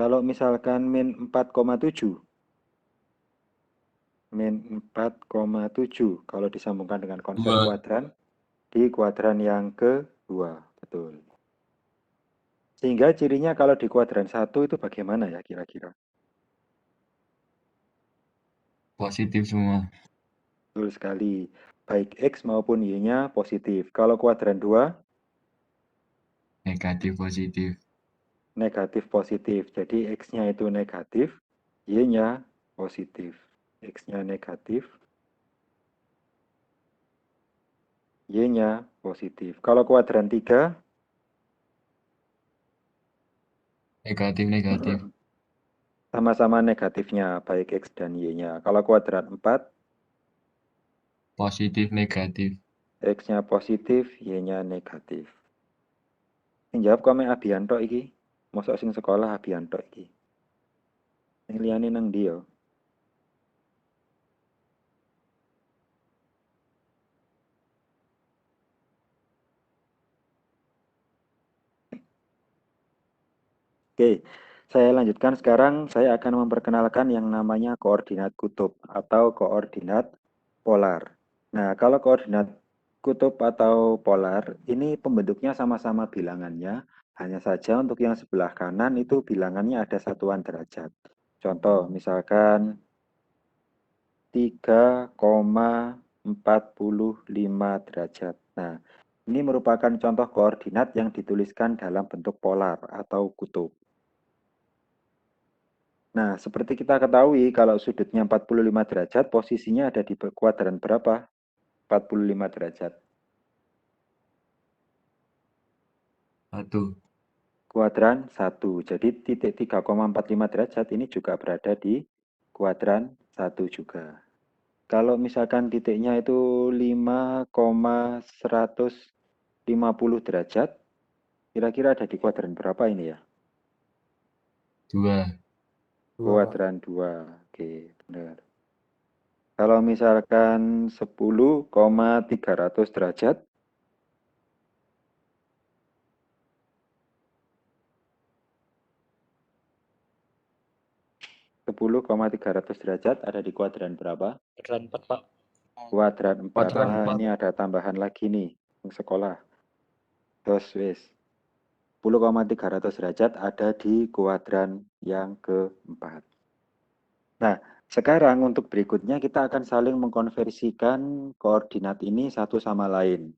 Kalau misalkan min 4,7. Min 4,7 kalau disambungkan dengan konsep 2. kuadran di kuadran yang kedua. Betul. Sehingga cirinya kalau di kuadran 1 itu bagaimana ya kira-kira? Positif semua. Betul sekali. Baik X maupun Y-nya positif. Kalau kuadran 2, Negatif positif. negatif positif. Jadi X-nya itu negatif, Y-nya positif. X-nya negatif, Y-nya positif. Kalau kuadran 3, Negatif negatif. sama-sama negatifnya, baik X dan Y-nya. Kalau kuadran 4, Positif negatif. X-nya positif, Y-nya negatif. Yang jawab kome Abianto iki. Mosok sing sekolah Abianto iki. Yang liyane nang ndi yo? Oke, saya lanjutkan sekarang. Saya akan memperkenalkan yang namanya koordinat kutub atau koordinat polar. Nah, kalau koordinat kutub atau polar, ini pembentuknya sama-sama bilangannya. Hanya saja untuk yang sebelah kanan itu bilangannya ada satuan derajat. Contoh, misalkan 3,45 derajat. Nah, ini merupakan contoh koordinat yang dituliskan dalam bentuk polar atau kutub. Nah, seperti kita ketahui, kalau sudutnya 45 derajat, posisinya ada di kuadran berapa? 45 derajat. 1. Kuadran 1. Jadi titik 3,45 derajat ini juga berada di kuadran 1 juga. Kalau misalkan titiknya itu 5,150 derajat, kira-kira ada di kuadran berapa ini ya? 2. Kuadran 2. Oke, benar. Kalau misalkan 10,300 derajat, 10,300 derajat ada di kuadran berapa? Kuadran 4, Pak. Kuadran 4. Kuadran Wah, 4. ini ada tambahan lagi nih, yang sekolah. Terus, wis. 10,300 derajat ada di kuadran yang keempat. Nah, sekarang untuk berikutnya kita akan saling mengkonversikan koordinat ini satu sama lain.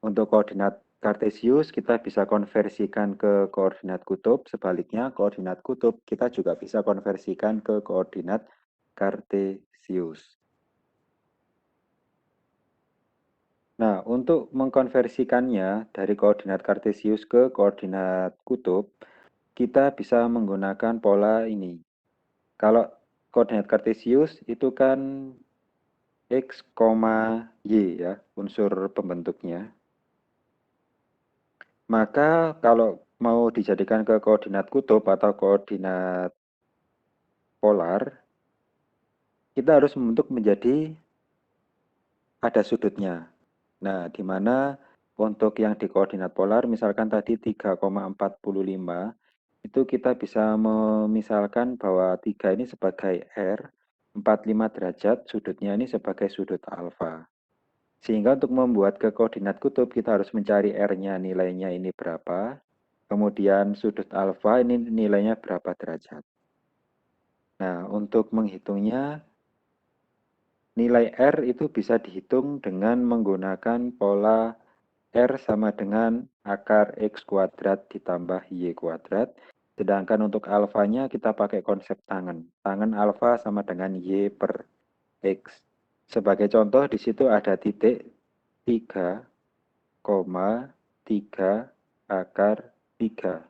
Untuk koordinat Kartesius kita bisa konversikan ke koordinat kutub, sebaliknya koordinat kutub kita juga bisa konversikan ke koordinat Kartesius. Nah, untuk mengkonversikannya dari koordinat Kartesius ke koordinat kutub, kita bisa menggunakan pola ini. Kalau koordinat Kartesius itu kan X, Y ya, unsur pembentuknya. Maka kalau mau dijadikan ke koordinat kutub atau koordinat polar, kita harus membentuk menjadi ada sudutnya. Nah, di mana untuk yang di koordinat polar, misalkan tadi 3,45, itu kita bisa memisalkan bahwa 3 ini sebagai R, 45 derajat, sudutnya ini sebagai sudut alfa. Sehingga untuk membuat ke koordinat kutub, kita harus mencari R-nya nilainya ini berapa, kemudian sudut alfa ini nilainya berapa derajat. Nah, untuk menghitungnya, nilai R itu bisa dihitung dengan menggunakan pola R sama dengan akar X kuadrat ditambah Y kuadrat. Sedangkan untuk alfanya kita pakai konsep tangen. Tangen alfa sama dengan Y per X. Sebagai contoh di situ ada titik 3,3 akar 3.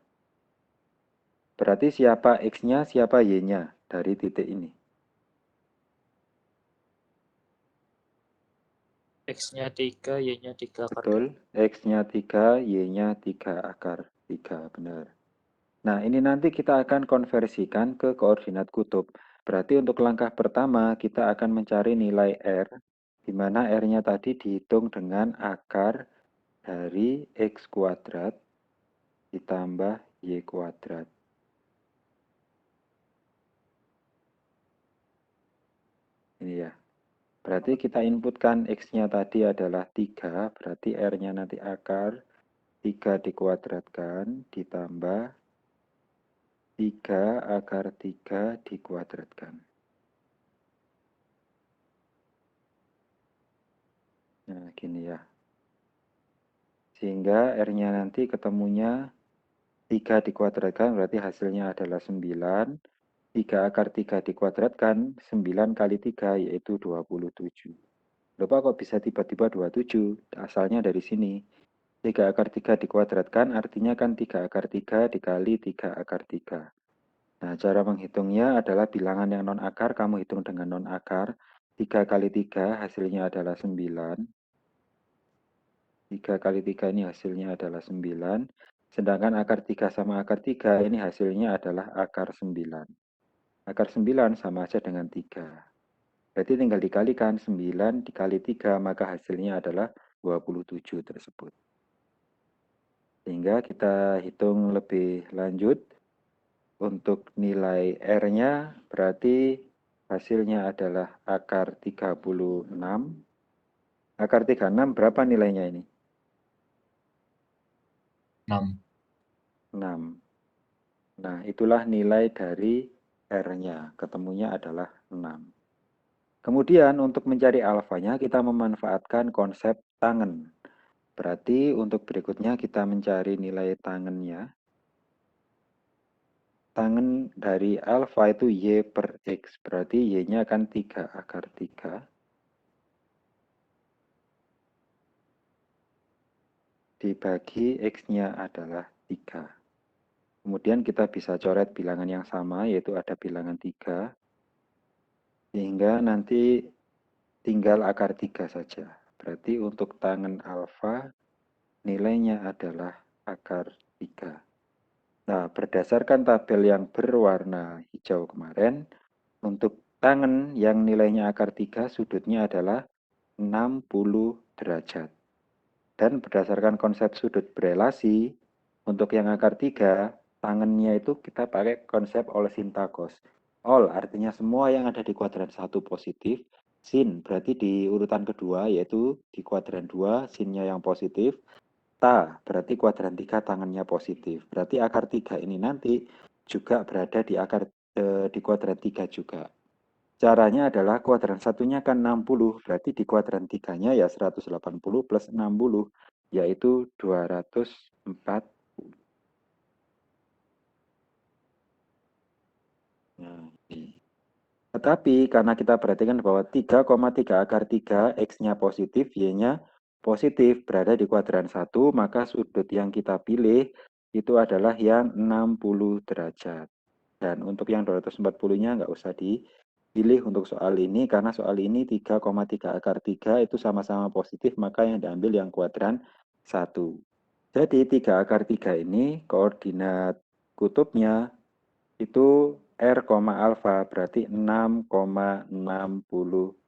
Berarti siapa X-nya, siapa Y-nya dari titik ini. X-nya 3, Y-nya 3 akar 2. Betul, X-nya 3, Y-nya 3 akar 3, benar. Nah, ini nanti kita akan konversikan ke koordinat kutub. Berarti untuk langkah pertama, kita akan mencari nilai R, di mana R-nya tadi dihitung dengan akar dari X kuadrat ditambah Y kuadrat. Ini ya. Berarti kita inputkan X-nya tadi adalah 3, berarti R-nya nanti akar 3 dikuadratkan ditambah 3 akar 3 dikuadratkan. Nah, gini ya. Sehingga R-nya nanti ketemunya 3 dikuadratkan berarti hasilnya adalah 9. 3 akar 3 dikuadratkan, 9 kali 3 yaitu 27. Lupa kok bisa tiba-tiba 27? Asalnya dari sini. 3 akar 3 dikuadratkan artinya kan 3 akar 3 dikali 3 akar 3. Nah, cara menghitungnya adalah bilangan yang non-akar, kamu hitung dengan non-akar. 3 kali 3 hasilnya adalah 9. 3 kali 3 ini hasilnya adalah 9. Sedangkan akar 3 sama akar 3 ini hasilnya adalah akar 9. Akar 9 sama aja dengan 3. Berarti tinggal dikalikan 9 dikali 3, maka hasilnya adalah 27 tersebut. Sehingga kita hitung lebih lanjut. Untuk nilai R-nya berarti hasilnya adalah akar 36. Akar 36 berapa nilainya ini? 6. 6. Nah, itulah nilai dari R-nya. Ketemunya adalah 6. Kemudian untuk mencari alfanya kita memanfaatkan konsep tangen. Berarti untuk berikutnya kita mencari nilai tangennya. Tangen dari alfa itu Y per X. Berarti Y-nya akan 3 akar 3. Dibagi X-nya adalah 3. Kemudian kita bisa coret bilangan yang sama, yaitu ada bilangan 3. Sehingga nanti tinggal akar 3 saja. Berarti untuk tangen alfa, nilainya adalah akar 3. Nah, berdasarkan tabel yang berwarna hijau kemarin, untuk tangen yang nilainya akar 3, sudutnya adalah 60 derajat. Dan berdasarkan konsep sudut berelasi, untuk yang akar 3, tangennya itu kita pakai konsep All sin tacos. All artinya semua yang ada di kuadran 1 positif, sin berarti di urutan kedua, yaitu di kuadran 2, sinnya yang positif, ta berarti kuadran 3 tangannya positif. Berarti akar 3 ini nanti juga berada di kuadran 3 juga. Caranya adalah kuadran satunya kan 60, berarti di kuadran 3-nya ya 180 plus 60, yaitu 240. Nah, ini. Tetapi karena kita perhatikan bahwa 3,3 akar 3, X-nya positif, Y-nya positif, berada di kuadran 1, maka sudut yang kita pilih itu adalah yang 60 derajat. Dan untuk yang 240-nya nggak usah dipilih untuk soal ini, karena soal ini 3,3 akar 3 itu sama-sama positif, maka yang diambil yang kuadran 1. Jadi 3 akar 3 ini koordinat kutubnya itu R, alfa berarti 6,60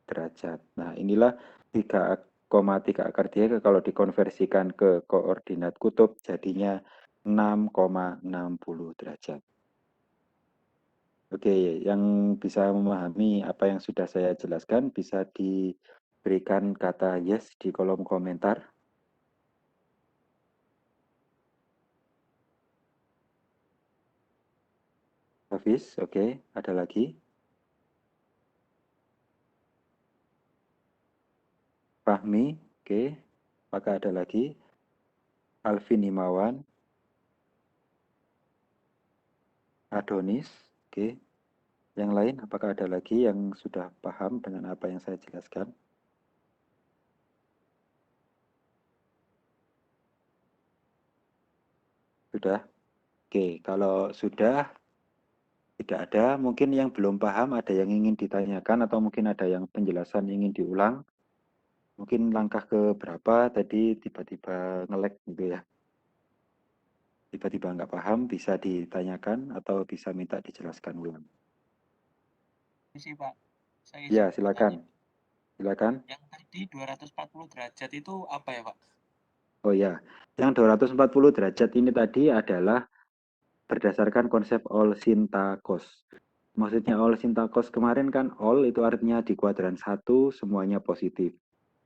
derajat. Nah, inilah 3,3 akar 3 kalau dikonversikan ke koordinat kutub jadinya 6,60 derajat. Oke, yang bisa memahami apa yang sudah saya jelaskan bisa diberikan kata yes di kolom komentar. Hafiz, oke. Ada lagi? Fahmi, oke. Apakah ada lagi? Alvin Himawan, Adonis, oke. Yang lain, apakah ada lagi yang sudah paham dengan apa yang saya jelaskan? Sudah? Oke, kalau sudah tidak ada, mungkin yang belum paham ada yang ingin ditanyakan atau mungkin ada yang penjelasan ingin diulang. Mungkin langkah ke berapa tadi tiba-tiba nge-lag gitu ya. Tiba-tiba nggak paham, bisa ditanyakan atau bisa minta dijelaskan ulang. Sih, Pak. Saya Ya, izin silakan. bertanya. Silakan. Yang tadi 240 derajat itu apa ya, Pak? Oh ya, yang 240 derajat ini tadi adalah berdasarkan konsep All sin tacos. Maksudnya all sin cos kemarin kan all itu artinya di kuadran 1 semuanya positif.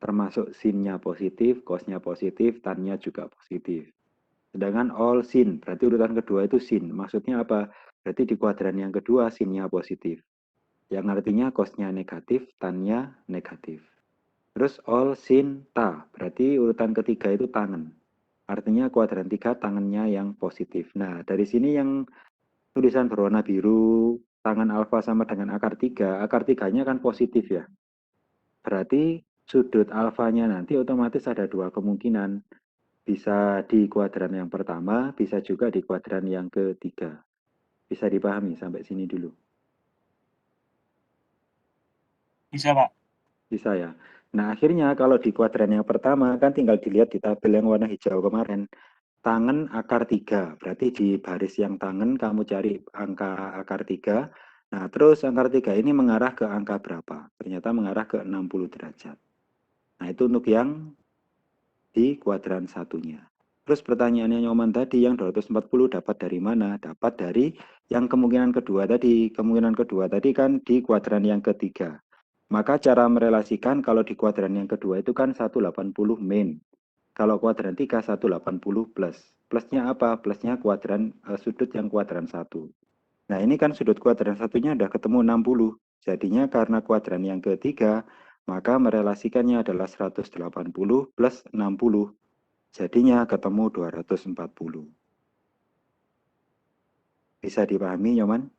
Termasuk sinnya positif, cosnya positif, tannya juga positif. Sedangkan all sin, berarti urutan kedua itu sin. Maksudnya apa? Berarti di kuadran yang kedua sinnya positif. Yang artinya cosnya negatif, tannya negatif. Terus all sin ta, berarti urutan ketiga itu tangan. Artinya kuadran 3 tangannya yang positif. Nah, dari sini yang tulisan berwarna biru, tangan alfa sama dengan akar 3, akar 3-nya kan positif ya. Berarti sudut alfanya nanti otomatis ada dua kemungkinan. Bisa di kuadran yang pertama, bisa juga di kuadran yang ketiga. Bisa dipahami sampai sini dulu. Bisa, Pak. Bisa ya. Nah, akhirnya kalau di kuadran yang pertama kan tinggal dilihat di tabel yang warna hijau kemarin. Tangan akar 3, berarti di baris yang tangan kamu cari angka akar 3. Nah, terus akar 3 ini mengarah ke angka berapa? Ternyata mengarah ke 60 derajat. Nah, itu untuk yang di kuadran satunya. Terus pertanyaannya Nyoman tadi, yang 240 dapat dari mana? Dapat dari yang kemungkinan kedua tadi. Kemungkinan kedua tadi kan di kuadran yang ketiga. Maka cara merelasikan kalau di kuadran yang kedua itu kan 180 min. Kalau kuadran 3, 180 plus. Plusnya apa? Plusnya kuadran sudut yang kuadran 1. Nah, ini kan sudut kuadran satunya udah ketemu 60. Jadinya karena kuadran yang ketiga, maka merelasikannya adalah 180 plus 60. Jadinya ketemu 240. Bisa dipahami, Nyoman?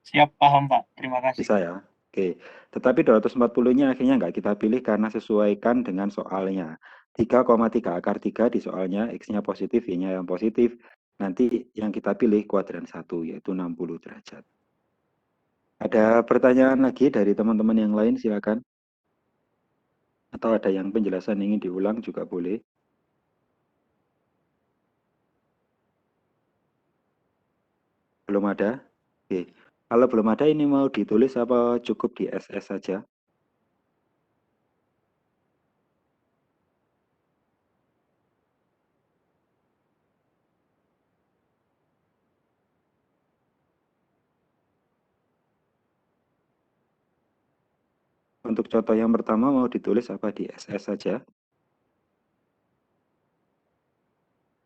Siap, paham, Pak. Terima kasih. Bisa ya? Oke. Tetapi 240-nya akhirnya nggak kita pilih karena sesuaikan dengan soalnya. 3,3 akar 3 di soalnya, X-nya positif, Y-nya yang positif. Nanti yang kita pilih kuadran 1, yaitu 60 derajat. Ada pertanyaan lagi dari teman-teman yang lain, silakan. Atau ada yang penjelasan ingin diulang juga boleh. Belum ada? Oke. Kalau belum ada ini mau ditulis apa cukup di SS saja? Untuk contoh yang pertama mau ditulis apa di SS saja?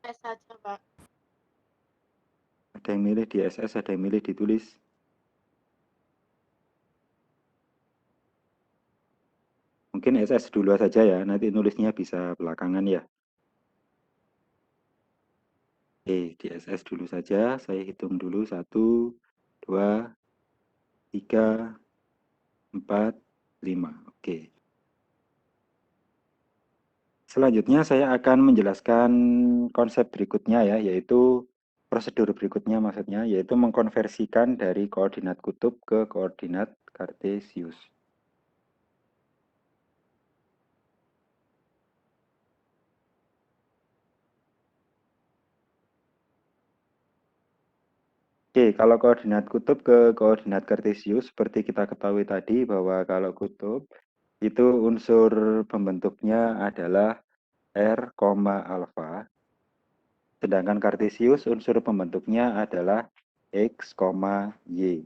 S saja, Pak. Ada yang milih di SS, ada yang milih ditulis. Mungkin SS dulu saja ya, nanti nulisnya bisa belakangan ya. Oke, di SS dulu saja, saya hitung dulu. 1, 2, 3, 4, 5. Oke. Selanjutnya saya akan menjelaskan konsep berikutnya ya, yaitu prosedur berikutnya maksudnya, yaitu mengkonversikan dari koordinat kutub ke koordinat kartesius. Oke, kalau koordinat kutub ke koordinat kartesius, seperti kita ketahui tadi bahwa kalau kutub itu unsur pembentuknya adalah R, alfa, sedangkan kartesius unsur pembentuknya adalah X, Y.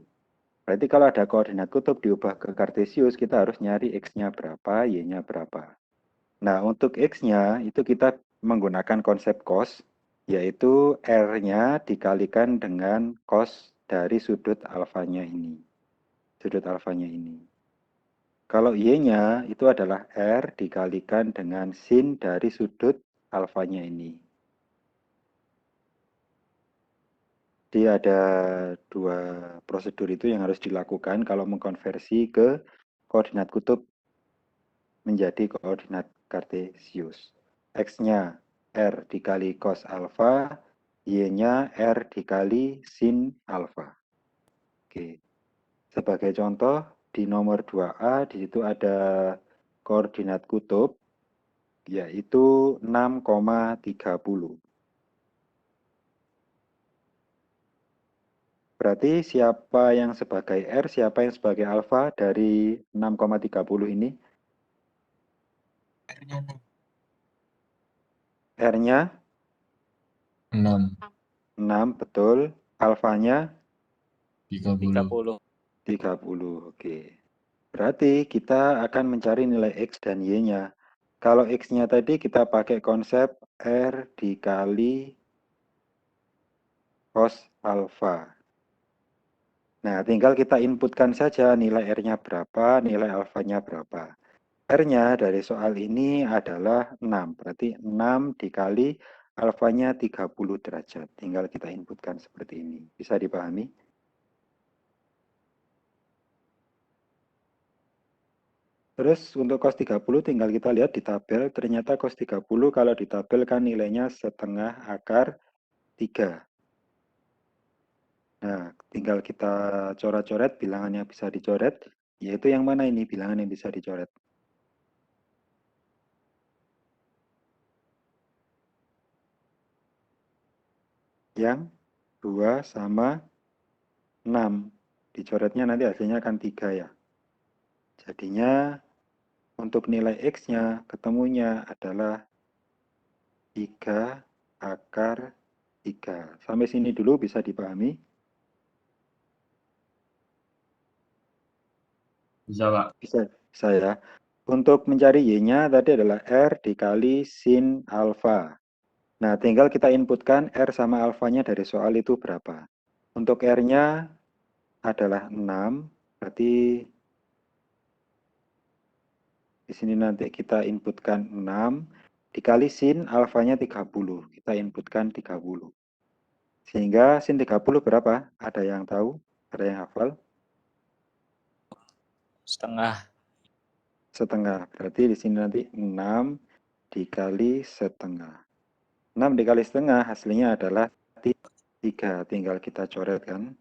Berarti kalau ada koordinat kutub diubah ke kartesius, kita harus nyari X-nya berapa, Y-nya berapa. Nah, untuk X-nya itu kita menggunakan konsep cos, yaitu R-nya dikalikan dengan cos dari sudut alfanya ini. Sudut alfanya ini. Kalau Y-nya itu adalah R dikalikan dengan sin dari sudut alfanya ini. Jadi ada dua prosedur itu yang harus dilakukan kalau mengkonversi ke koordinat kutub menjadi koordinat kartesius. X-nya R dikali cos alfa, Y-nya R dikali sin alfa. Oke. Sebagai contoh, di nomor 2A, di situ ada koordinat kutub, yaitu 6,30. Berarti siapa yang sebagai R, siapa yang sebagai alfa dari 6,30 ini? R-nya 6. R-nya 6. 6, betul. Alfanya 30. 30, oke. Berarti kita akan mencari nilai X dan Y-nya. Kalau X-nya tadi kita pakai konsep R dikali cos alfa. Nah, tinggal kita inputkan saja nilai R-nya berapa, nilai alfanya berapa. R-nya dari soal ini adalah 6, berarti 6 dikali alfanya 30 derajat. Tinggal kita inputkan seperti ini. Bisa dipahami? Terus untuk cos 30 tinggal kita lihat di tabel, ternyata cos 30 kalau di tabel kan nilainya setengah akar 3. Nah, tinggal kita coret-coret bilangan yang bisa dicoret, yaitu yang mana ini bilangan yang bisa dicoret? Yang 2 sama 6. Dicoretnya nanti hasilnya akan 3 ya. Jadinya untuk nilai X-nya ketemunya adalah 3 akar 3. Sampai sini dulu bisa dipahami? Bisa, Pak. Bisa ya. Untuk mencari Y-nya tadi adalah R dikali sin alfa. Nah, tinggal kita inputkan R sama alfanya dari soal itu berapa. Untuk R-nya adalah 6, berarti di sini nanti kita inputkan 6 dikali sin alfanya 30. Kita inputkan 30. Sehingga sin 30 berapa? Ada yang tahu? Ada yang hafal? Setengah. Setengah. Berarti di sini nanti 6 dikali setengah. 6 dikali setengah hasilnya adalah 3. Tinggal kita coret kan.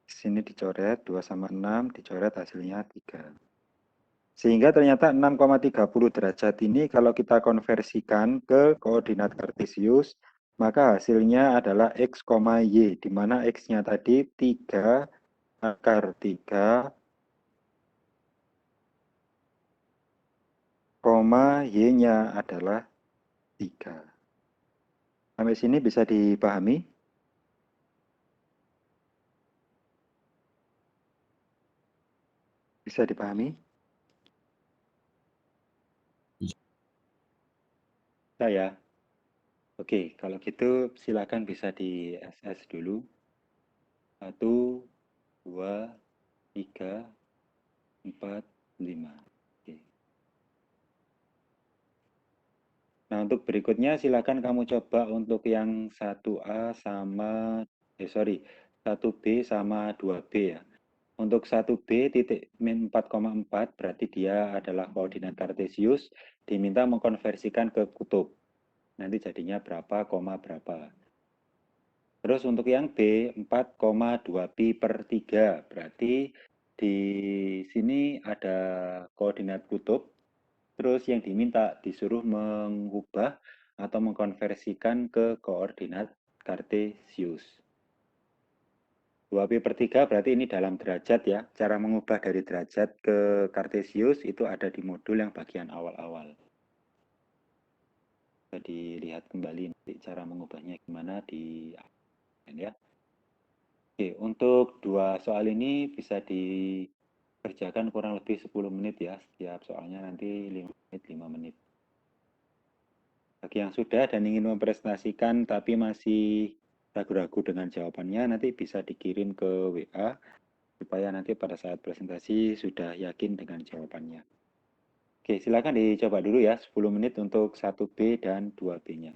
Di sini dicoret 2 sama 6 dicoret hasilnya 3. Sehingga ternyata 6,30 derajat ini kalau kita konversikan ke koordinat kartesius, maka hasilnya adalah X, Y, di mana X-nya tadi 3 akar 3, Y-nya adalah 3. Sampai sini bisa dipahami? Bisa dipahami? Saya. Oke, kalau gitu silakan bisa di SS dulu. 1, 2, 3, 4, 5. Oke. Nah, untuk berikutnya silakan kamu coba untuk yang 1A sama 1B sama 2B ya. Untuk 1B titik min 4,4 berarti dia adalah koordinat kartesius, diminta mengkonversikan ke kutub. Nanti jadinya berapa, koma berapa. Terus untuk yang B 4,2 pi per 3 berarti di sini ada koordinat kutub. Terus yang diminta disuruh mengubah atau mengkonversikan ke koordinat kartesius. 2pi per 3 berarti ini dalam derajat ya. Cara mengubah dari derajat ke kartesius itu ada di modul yang bagian awal-awal. Bisa dilihat kembali nanti cara mengubahnya gimana di ya. Oke, untuk dua soal ini bisa dikerjakan kurang lebih 10 menit ya. Setiap soalnya nanti 5 menit, 5 menit. Bagi yang sudah dan ingin mempresentasikan tapi masih ragu-ragu dengan jawabannya, nanti bisa dikirim ke WA supaya nanti pada saat presentasi sudah yakin dengan jawabannya. Oke, silakan dicoba dulu ya, 10 menit untuk 1B dan 2B-nya.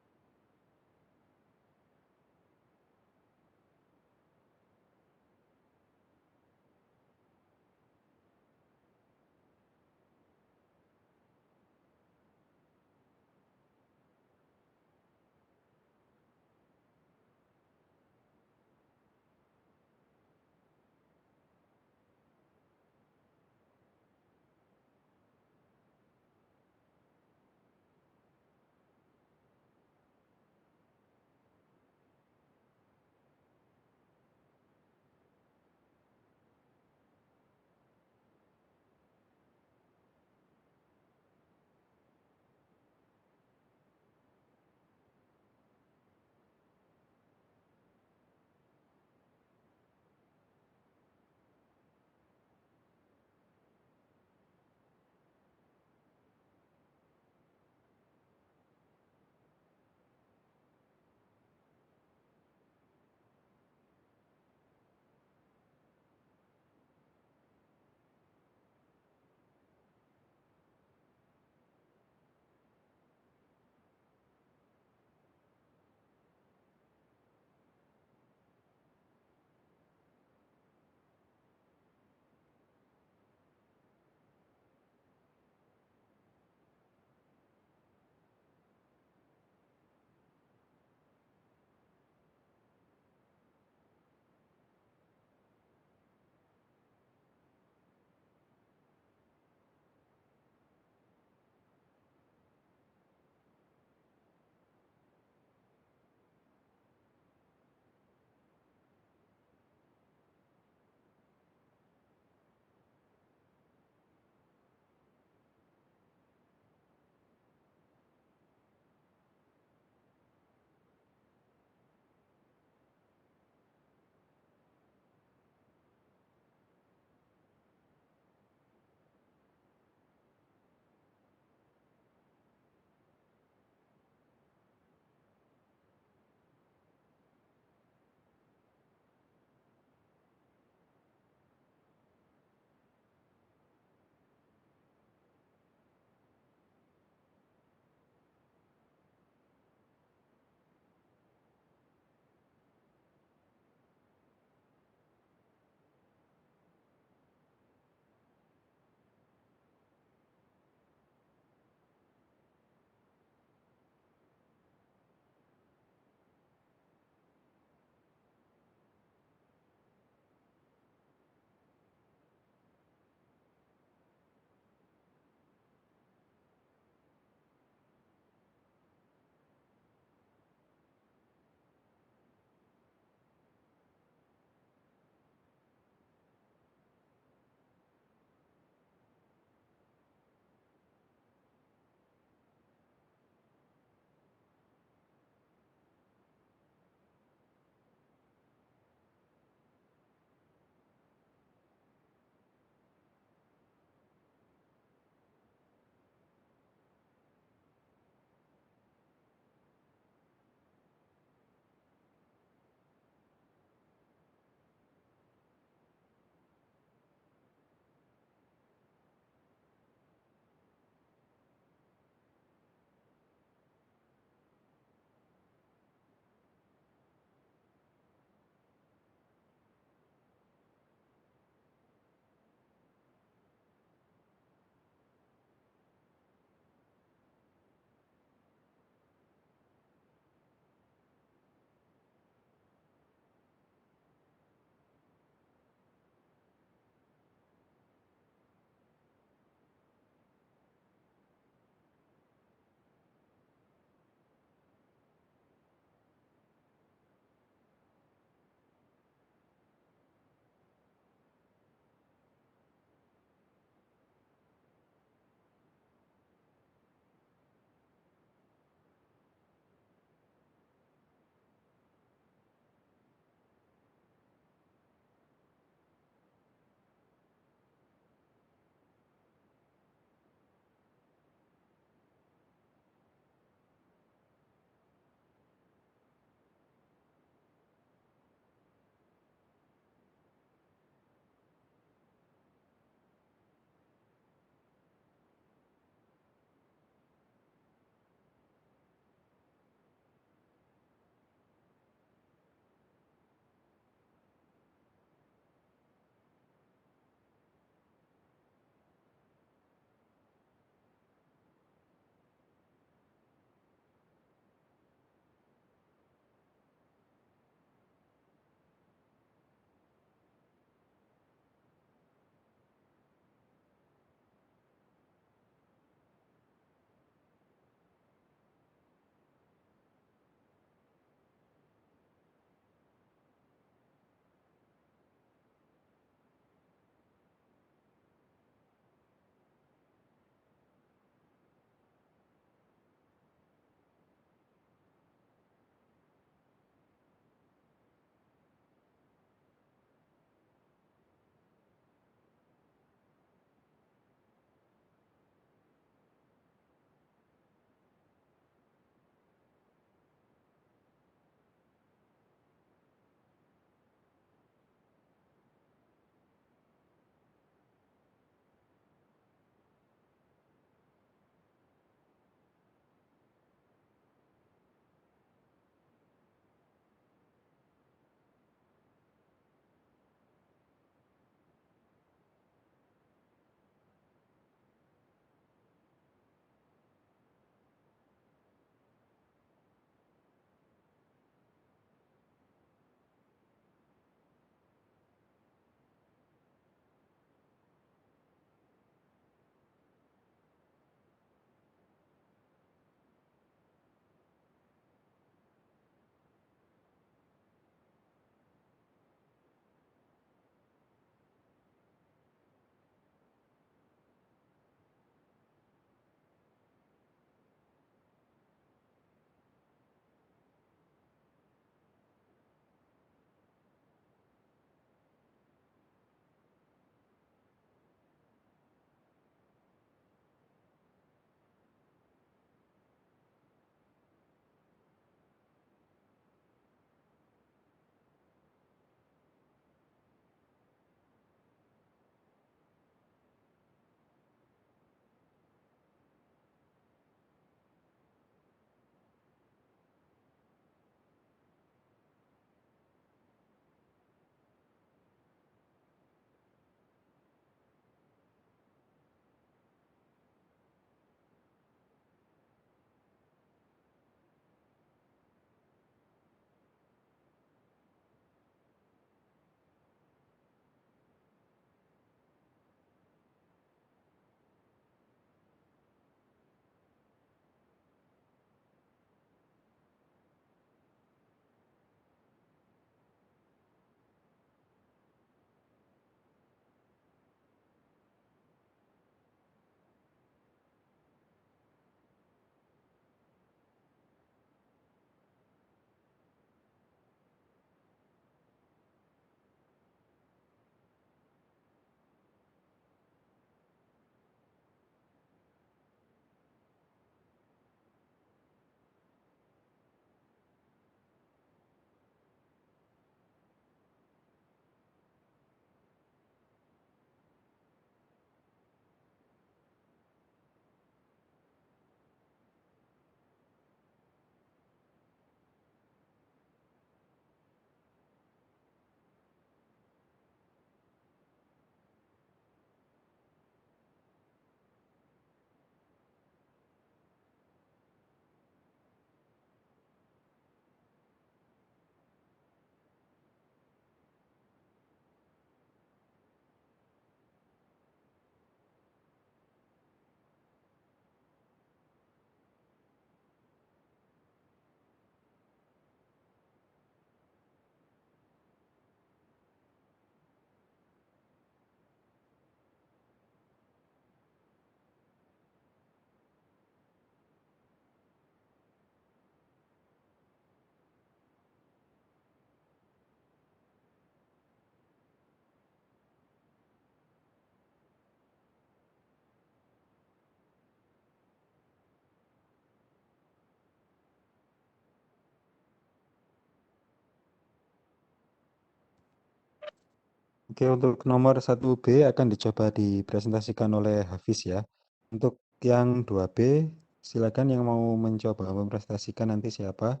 Oke, untuk nomor 1B akan dicoba dipresentasikan oleh Hafiz ya. Untuk yang 2B, silakan yang mau mencoba mempresentasikan nanti siapa,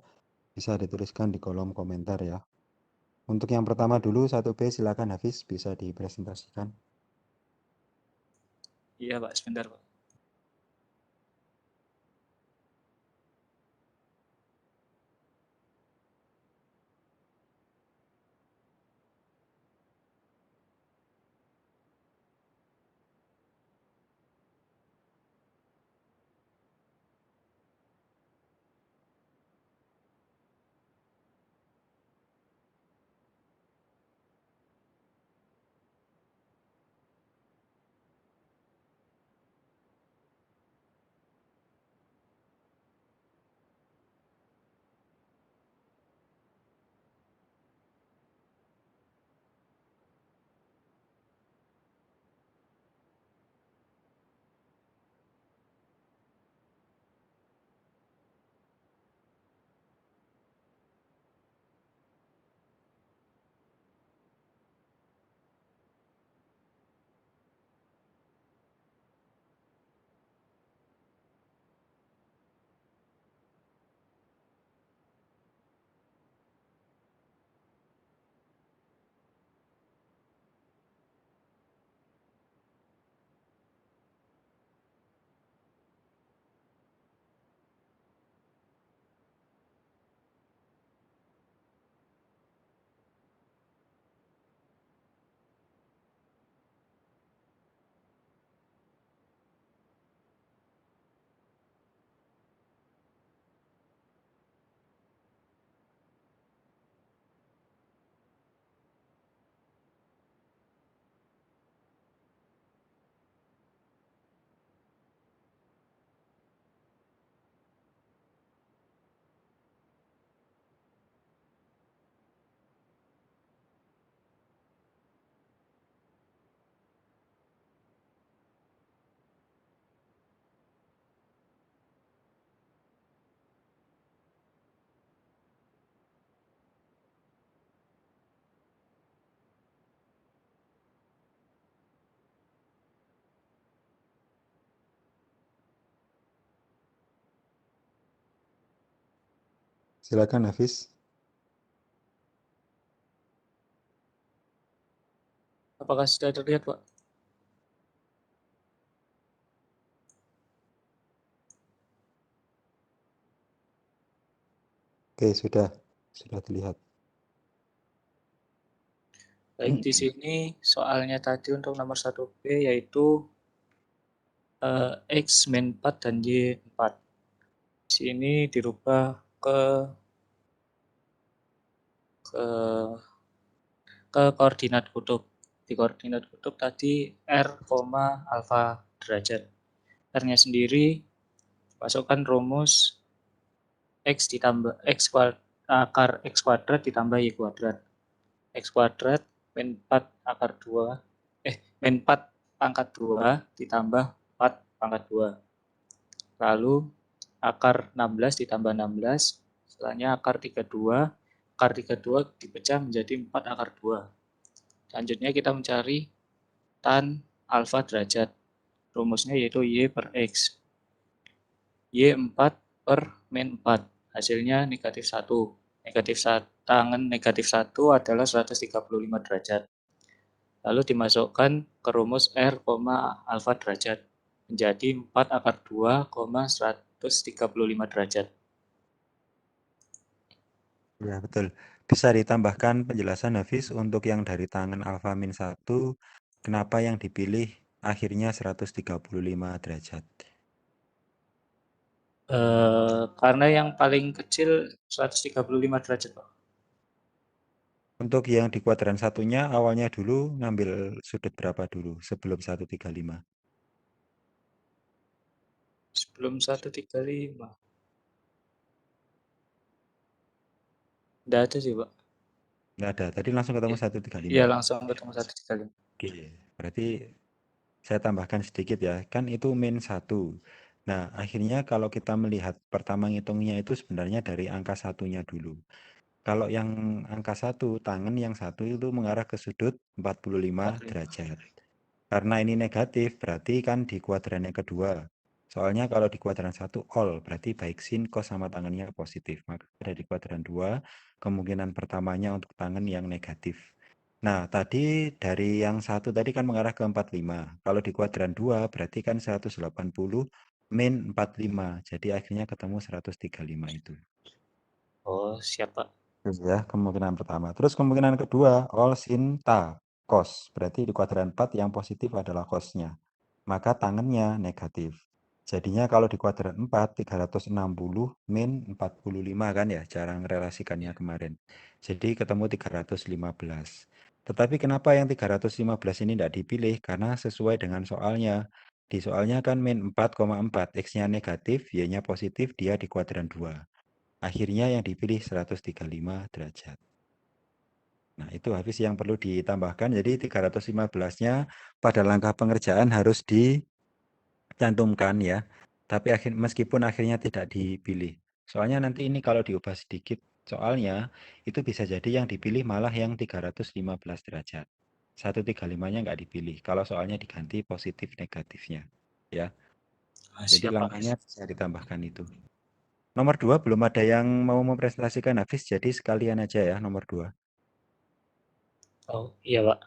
bisa dituliskan di kolom komentar ya. Untuk yang pertama dulu 1B, silakan Hafiz bisa dipresentasikan. Iya, Pak. Sebentar, Pak. Silakan Hafiz. Apakah sudah terlihat, Pak? Oke, sudah terlihat. Baik, di sini soalnya tadi untuk nomor 1B yaitu X min 4 dan Y 4. Di sini dirubah ke koordinat kutub. Di koordinat kutub tadi R, alfa derajat. R-nya sendiri masukkan rumus X ditambah akar X kuadrat ditambah Y kuadrat. X kuadrat min 4 akar 2 min 4 pangkat 2 ditambah 4 pangkat 2. Lalu akar 16 ditambah 16, setelahnya akar 32. Akar 32 dipecah menjadi 4 akar 2. Selanjutnya kita mencari tan alfa derajat. Rumusnya yaitu Y per X. Y 4 per min 4. Hasilnya negatif 1. Tangen negatif 1 adalah 135 derajat. Lalu dimasukkan ke rumus R, alfa derajat. Menjadi 4 akar 2, 135 derajat. Ya, betul. Bisa ditambahkan penjelasan Hafiz untuk yang dari tangan alfa min 1, kenapa yang dipilih akhirnya 135 derajat? Karena yang paling kecil 135 derajat, Pak. Untuk yang di kuadran satunya, awalnya dulu ngambil sudut berapa dulu sebelum 135? Sebelum 135. Tidak ada sih, Pak. Nggak ada, tadi langsung ketemu Iya, 135. langsung ketemu 135. Oke, berarti saya tambahkan sedikit ya, kan itu min 1. Nah, akhirnya kalau kita melihat pertama ngitungnya itu sebenarnya dari angka satunya dulu. Kalau yang angka 1, tangan yang 1 itu mengarah ke sudut 45 45. derajat. Karena ini negatif, berarti kan di kuadran yang kedua. Soalnya kalau di kuadran 1 all, berarti baik sin, cos sama tangannya positif. Maka ada di kuadran 2, kemungkinan pertamanya untuk tangan yang negatif. Nah, tadi dari yang 1 tadi kan mengarah ke 45. Kalau di kuadran 2, berarti kan 180 min 45. Jadi akhirnya ketemu 135 itu. Oh, siap, Pak. Itu ya, kemungkinan pertama. Terus kemungkinan kedua, all sin ta, cos. Berarti di kuadran 4 yang positif adalah cosnya. Maka tangannya negatif. Jadinya kalau di kuadran 4, 360 min 45 kan ya, cara merelasikannya kemarin. Jadi ketemu 315. Tetapi kenapa yang 315 ini tidak dipilih? Karena sesuai dengan soalnya. Di soalnya kan min 4,4, X-nya negatif, Y-nya positif, dia di kuadran 2. Akhirnya yang dipilih 135 derajat. Nah, itu habis yang perlu ditambahkan. Jadi 315-nya pada langkah pengerjaan harus dicantumkan ya. Tapi meskipun akhirnya tidak dipilih. Soalnya nanti ini kalau diubah sedikit soalnya, itu bisa jadi yang dipilih malah yang 315 derajat. 135-nya nggak dipilih. Kalau soalnya diganti positif negatifnya. Ya. Jadi Siap, Pak. langkahnya bisa ditambahkan itu. Nomor 2 belum ada yang mau mempresentasikan Hafiz, jadi sekalian aja ya nomor 2. Oh, iya, Pak.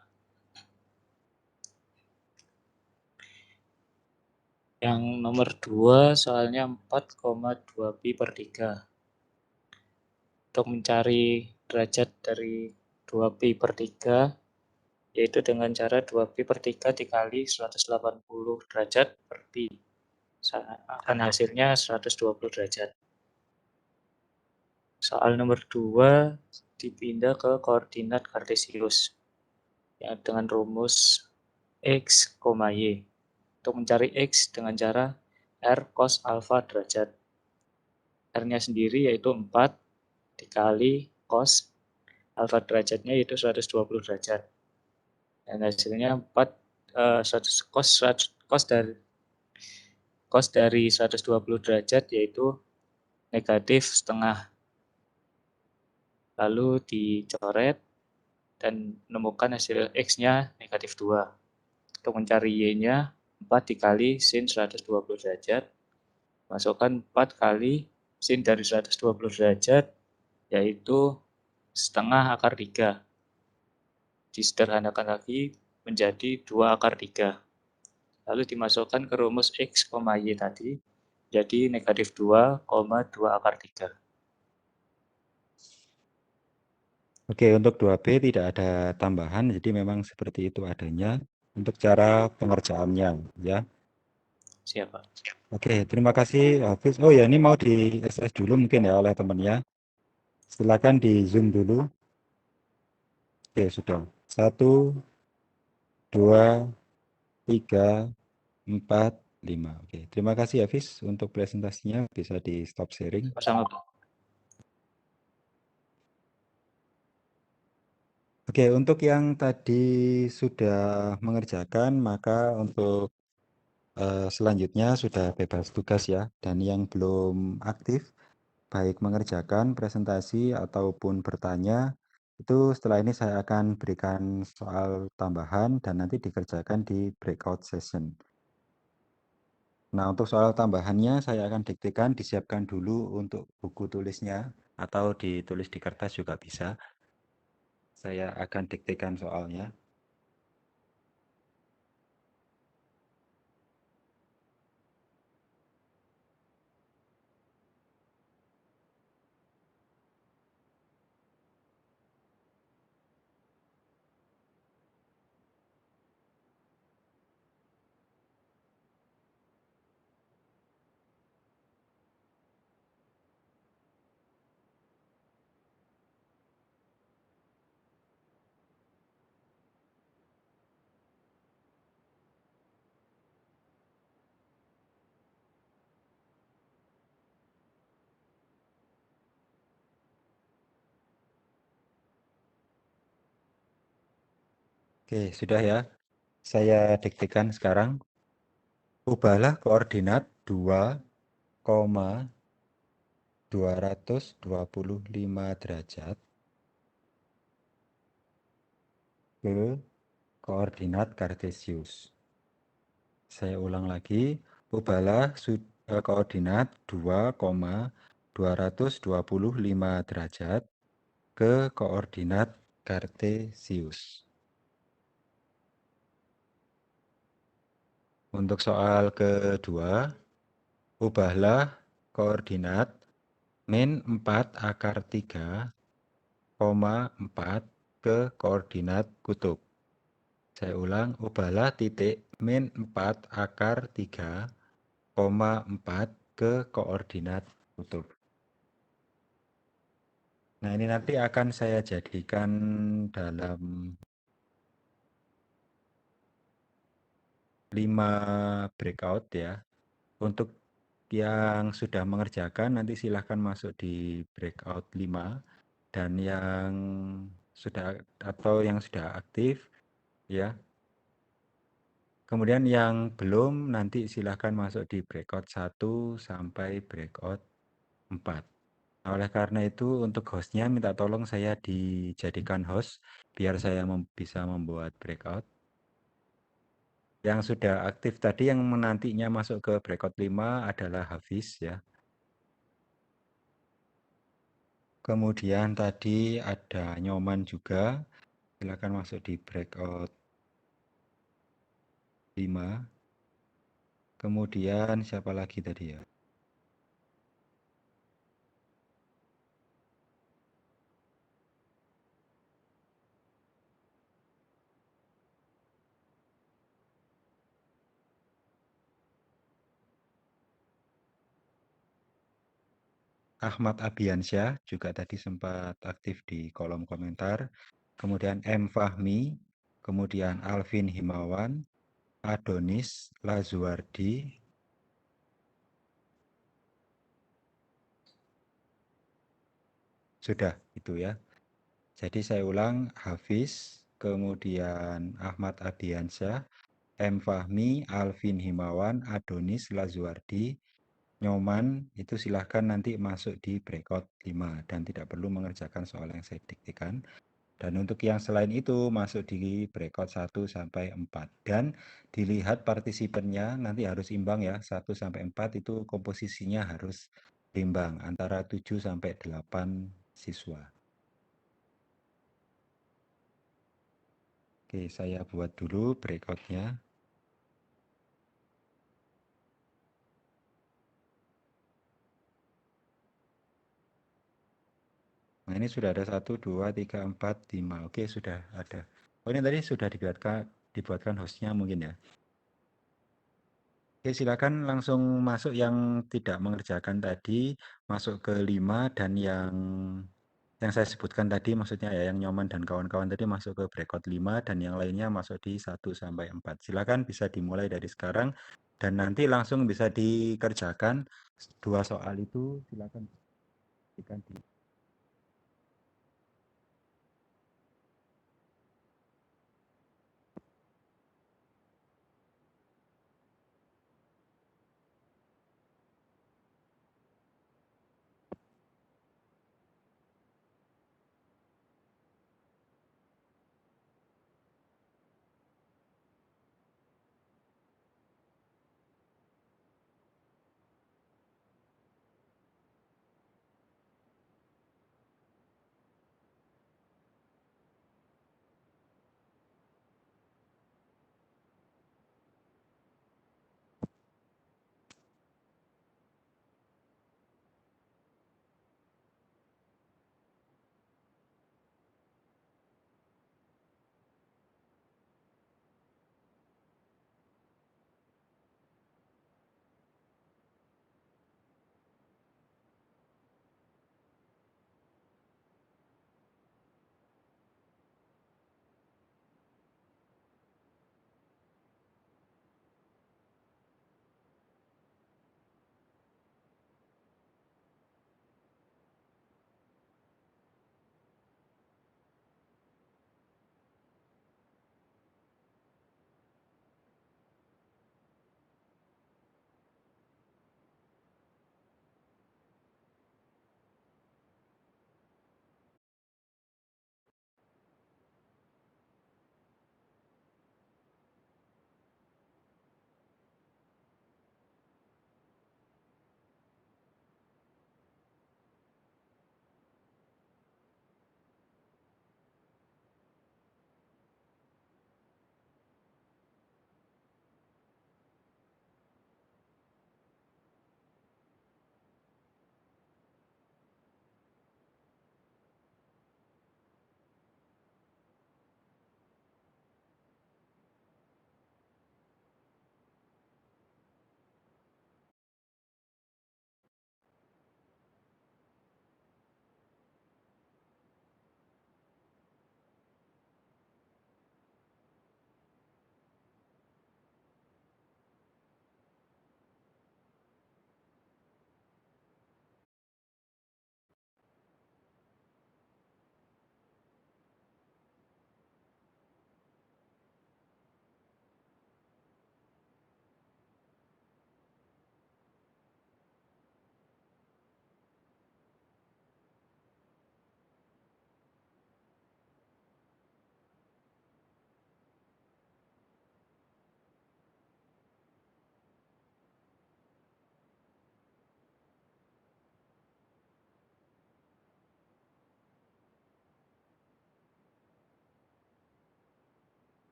Yang nomor 2 soalnya 4,2 pi per 3. Untuk mencari derajat dari 2 pi per 3, yaitu dengan cara 2 pi per 3 dikali 180 derajat per pi. Akan hasilnya 120 derajat. Soal nomor 2 dipindah ke koordinat kartesius ya, dengan rumus X, Y. Untuk mencari X dengan cara R cos alfa derajat. R-nya sendiri yaitu 4 dikali cos alfa derajatnya yaitu 120 derajat. Dan hasilnya 4 cos dari 120 derajat yaitu negatif setengah. Lalu dicoret dan menemukan hasil X-nya negatif 2. Untuk mencari Y-nya 4 dikali sin 120 derajat. Masukkan 4 kali sin dari 120 derajat, yaitu setengah akar 3. Disederhanakan lagi menjadi 2 akar 3. Lalu dimasukkan ke rumus X, Y tadi, jadi negatif 2, 2 akar 3. Oke, untuk 2B tidak ada tambahan, jadi memang seperti itu adanya untuk cara pengerjaannya ya. Siap, Pak. Oke, terima kasih Hafiz. Oh ya, ini mau di SS dulu mungkin ya oleh temannya. Silakan di Zoom dulu. Oke, sudah. 1, 2, 3, 4, 5. Oke, terima kasih Hafiz untuk presentasinya. Bisa di stop sharing. Sama, Pak. Oke, untuk yang tadi sudah mengerjakan, maka untuk selanjutnya sudah bebas tugas ya. Dan yang belum aktif, baik mengerjakan presentasi ataupun bertanya, itu setelah ini saya akan berikan soal tambahan dan nanti dikerjakan di breakout session. Nah, untuk soal tambahannya saya akan diktekan, disiapkan dulu untuk buku tulisnya atau ditulis di kertas juga bisa. Saya akan diktekan soalnya. Oke, sudah ya. Saya diktekan sekarang. Ubahlah koordinat 2,225 derajat ke koordinat Kartesius. Saya ulang lagi, ubahlah koordinat 2,225 derajat ke koordinat Kartesius. Untuk soal kedua, ubahlah koordinat min 4 akar 3, 4 ke koordinat kutub. Saya ulang, ubahlah titik min 4 akar 3, 4 ke koordinat kutub. Nah, ini nanti akan saya jadikan dalam 5 breakout ya. Untuk yang sudah mengerjakan nanti silahkan masuk di breakout 5, dan yang sudah atau yang sudah aktif ya. Kemudian yang belum nanti silahkan masuk di breakout 1 sampai breakout 4. Nah, oleh karena itu untuk hostnya minta tolong saya dijadikan host biar saya bisa membuat breakout. Yang sudah aktif tadi yang nantinya masuk ke breakout 5 adalah Hafiz ya. Kemudian tadi ada Nyoman juga, silakan masuk di breakout 5. Kemudian siapa lagi tadi ya? Ahmad Abiansyah juga tadi sempat aktif di kolom komentar. Kemudian M. Fahmi, kemudian Alvin Himawan, Adonis Lazuardi. Sudah itu ya. Jadi saya ulang, Hafiz, kemudian Ahmad Abiansyah, M. Fahmi, Alvin Himawan, Adonis Lazuardi, Nyoman, itu silahkan nanti masuk di breakout 5 dan tidak perlu mengerjakan soal yang saya diktikan. Dan untuk yang selain itu masuk di breakout 1 sampai 4. Dan dilihat partisipannya nanti harus imbang ya. 1 sampai 4 itu komposisinya harus imbang antara 7 sampai 8 siswa. Oke, saya buat dulu breakoutnya. Nah, ini sudah ada 1, 2, 3, 4, 5. Oke, sudah ada. Oh, ini tadi sudah dibuatkan hostnya mungkin ya. Oke, silakan langsung masuk yang tidak mengerjakan tadi, masuk ke 5, dan yang saya sebutkan tadi maksudnya ya, yang Nyoman dan kawan-kawan tadi masuk ke breakout 5, dan yang lainnya masuk di 1 sampai 4. Silakan bisa dimulai dari sekarang, dan nanti langsung bisa dikerjakan 2 soal itu, silakan berikan di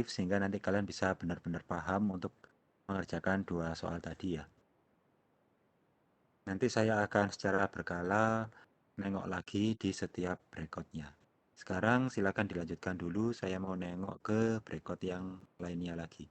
sehingga nanti kalian bisa benar-benar paham untuk mengerjakan 2 soal tadi ya. Nanti saya akan secara berkala nengok lagi di setiap breakout-nya. Sekarang silakan dilanjutkan dulu, saya mau nengok ke breakout yang lainnya lagi.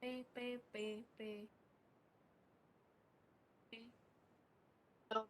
P, P, P, P. Oh,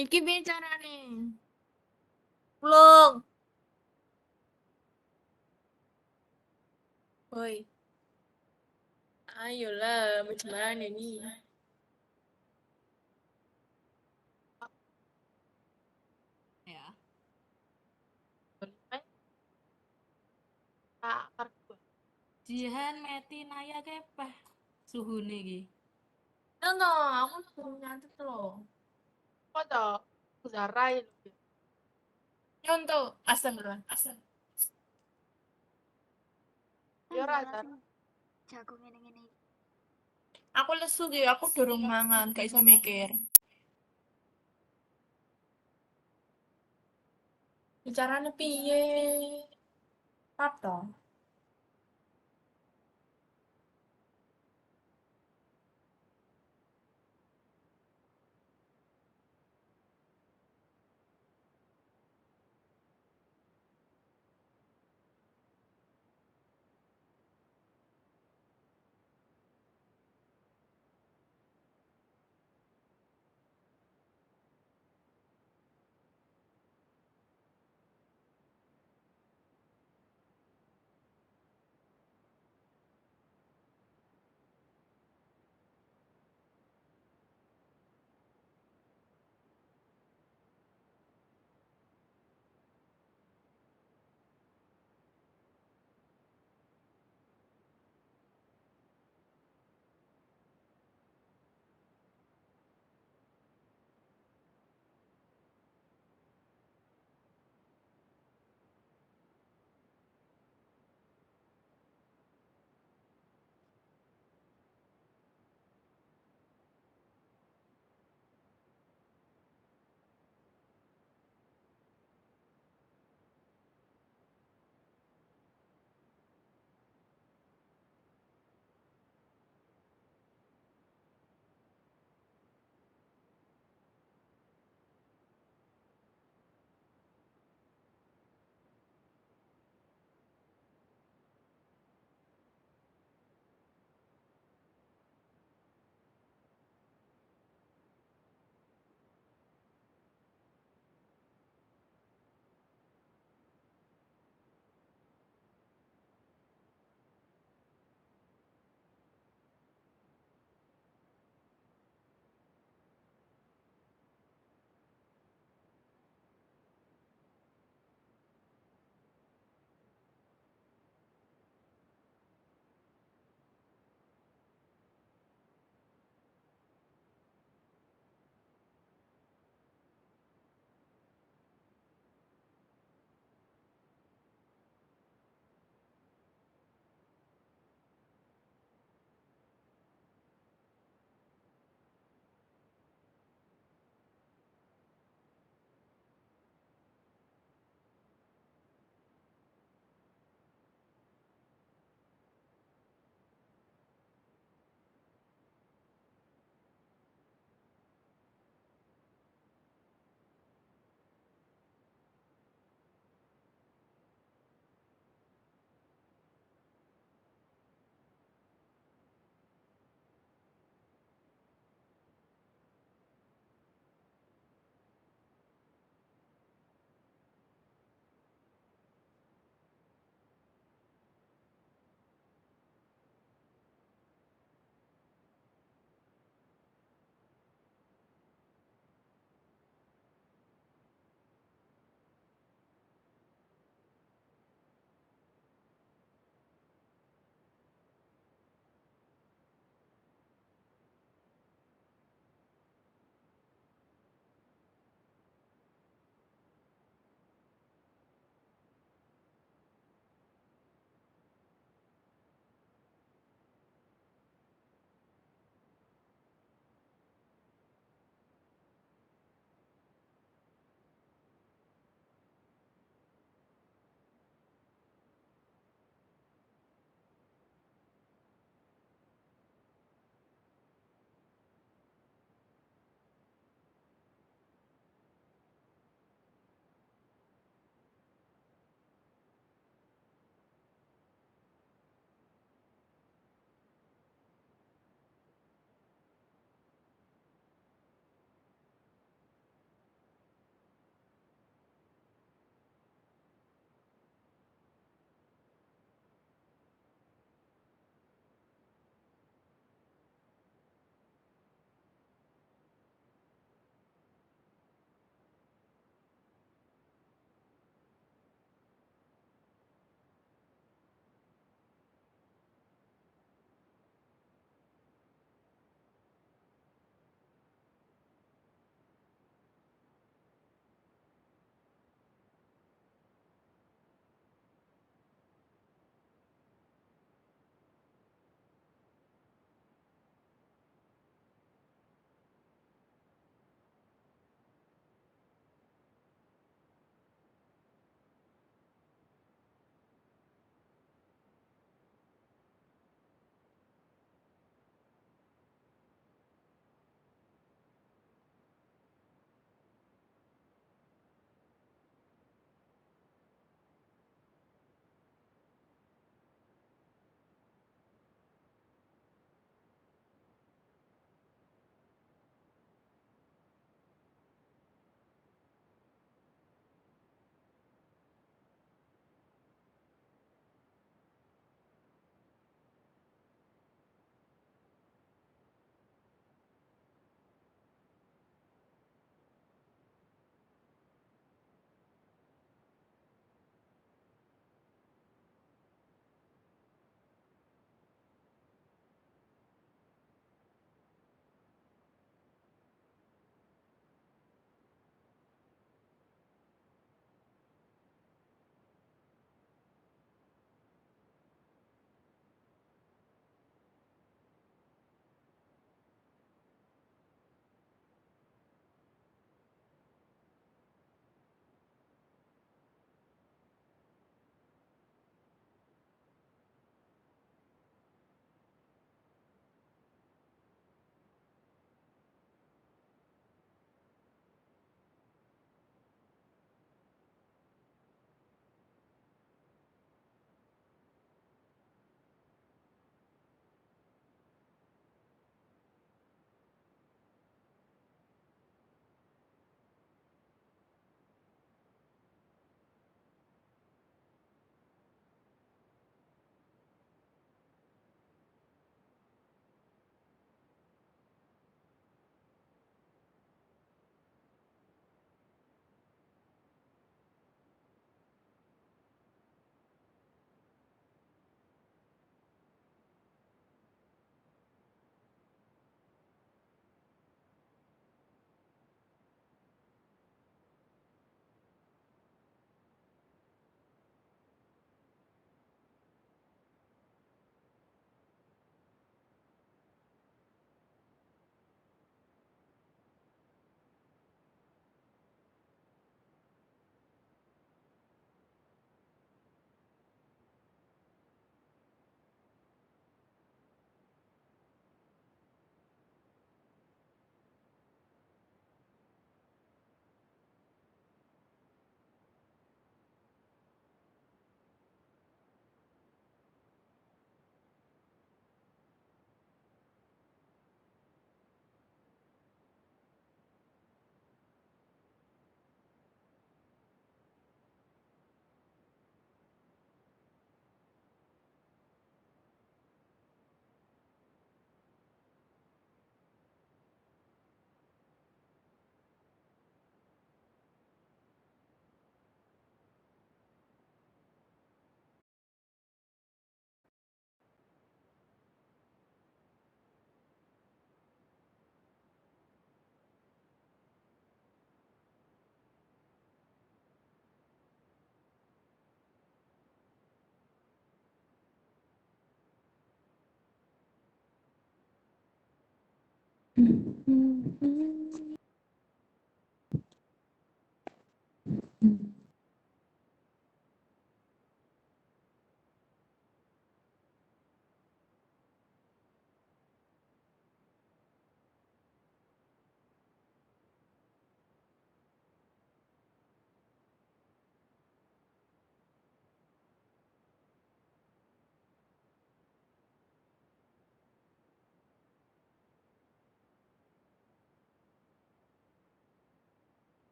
Iki bicarane. Belum. Woi. Ayolah, bagaimana nih? Ya. Jihan Meti Naya kepeh suhune iki. No, aku belum nyatet loh. Kok toh? Zara itu. Nyonto, asal. Ya ora Zara. Jago ngene-ngene. Aku lesu gitu, aku durung mangan, gak iso mikir. Bicarane piye? Apa?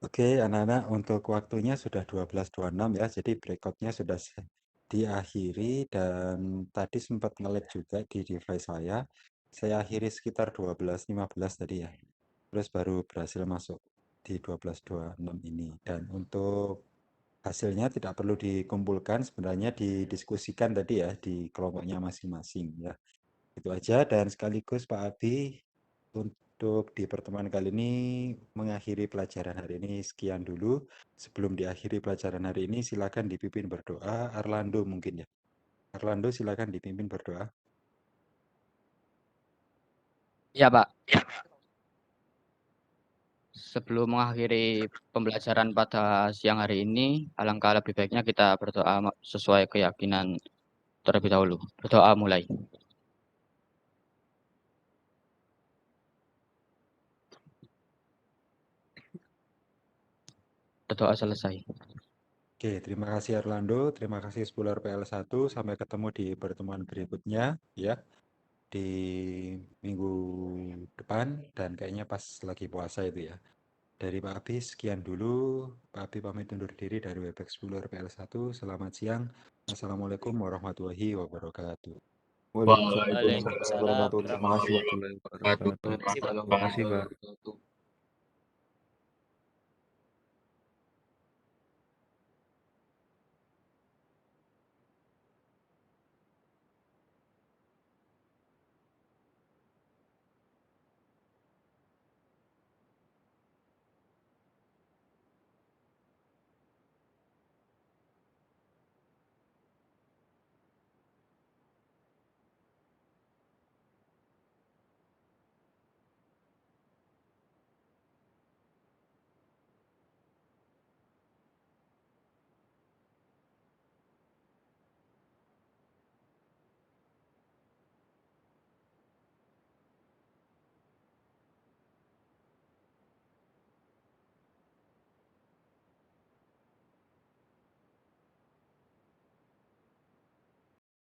Oke, anak-anak, untuk waktunya sudah 12.26 ya, jadi breakout-nya sudah diakhiri dan tadi sempat nge-lag juga di device saya. Saya akhiri sekitar 12.15 tadi ya. Terus baru berhasil masuk di 12.26 ini. Dan untuk hasilnya tidak perlu dikumpulkan, sebenarnya didiskusikan tadi ya di kelompoknya masing-masing ya. Itu aja, dan sekaligus Pak Abi untuk di pertemuan kali ini mengakhiri pelajaran hari ini sekian dulu. Sebelum diakhiri pelajaran hari ini silakan dipimpin berdoa. Arlando mungkin ya. Arlando silakan dipimpin berdoa. Ya, Pak. Sebelum mengakhiri pembelajaran pada siang hari ini, alangkah lebih baiknya kita berdoa sesuai keyakinan terlebih dahulu. Berdoa mulai. Berdoa selesai. Oke, terima kasih Arlando, terima kasih Spoiler PL1. Sampai ketemu di pertemuan berikutnya ya. Di minggu depan dan kayaknya pas lagi puasa itu ya. Dari Pak Abi sekian dulu. Pak Abi pamit undur diri dari Webex Spoiler PL1. Selamat siang. Assalamualaikum warahmatullahi wabarakatuh. Waalaikumsalam Terima kasih warahmatullahi warahmatullahi wabarakatuh. wabarakatuh. Terima kasih, Pak.